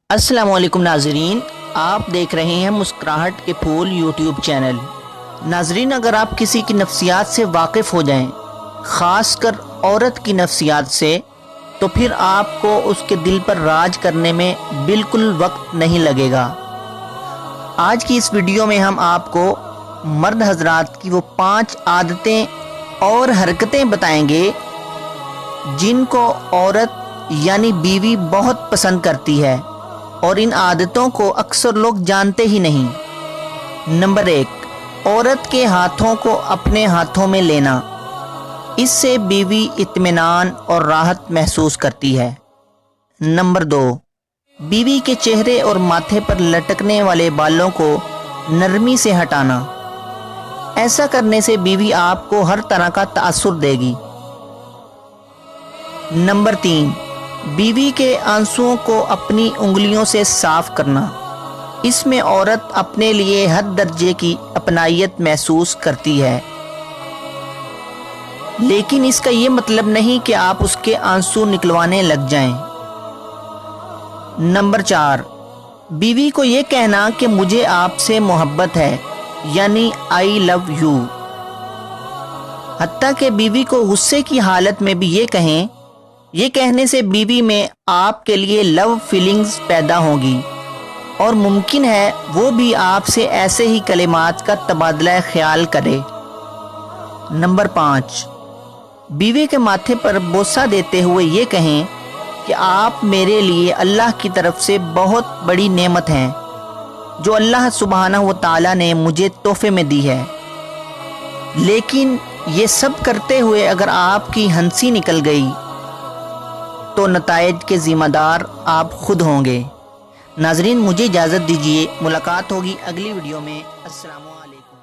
अस्सलाम वालेकुम नाजरीन, आप देख रहे हैं मुस्कुराहट के फूल यूट्यूब चैनल। नाजरीन, अगर आप किसी की नफ्सियात से वाकिफ़ हो जाएं, ख़ासकर औरत की नफ्सियात से, तो फिर आपको उसके दिल पर राज करने में बिल्कुल वक्त नहीं लगेगा। आज की इस वीडियो में हम आपको मर्द हजरात की वो 5 आदतें और हरकतें बताएंगे जिनको औरत यानी बीवी बहुत पसंद करती है, और इन आदतों को अक्सर लोग जानते ही नहीं। नंबर 1, औरत के हाथों को अपने हाथों में लेना। इससे बीवी इत्मीनान और राहत महसूस करती है। नंबर 2, बीवी के चेहरे और माथे पर लटकने वाले बालों को नरमी से हटाना। ऐसा करने से बीवी आपको हर तरह का तासुर देगी। नंबर 3, बीवी के आंसुओं को अपनी उंगलियों से साफ करना। इसमें औरत अपने लिए हद दर्जे की अपनायत महसूस करती है, लेकिन इसका ये मतलब नहीं कि आप उसके आंसू निकलवाने लग जाएं। नंबर 4, बीवी को ये कहना कि मुझे आपसे मोहब्बत है, यानी आई लव यू। हत्ता कि बीवी को गुस्से की हालत में भी ये कहें। ये कहने से बीवी में आपके लिए लव फीलिंग्स पैदा होगी और मुमकिन है वो भी आपसे ऐसे ही कलिमात का तबादला ख्याल करे। नंबर 5, बीवी के माथे पर बोसा देते हुए ये कहें कि आप मेरे लिए अल्लाह की तरफ से बहुत बड़ी नेमत हैं, जो अल्लाह सुब्हानहू व तआला ने मुझे तोहफे में दी है। लेकिन ये सब करते हुए अगर आपकी हंसी निकल गई तो नताइज के ज़िम्मेदार आप खुद होंगे। नाजरीन, मुझे इजाज़त दीजिए, मुलाकात होगी अगली वीडियो में। अस्सलामु अलैकुम।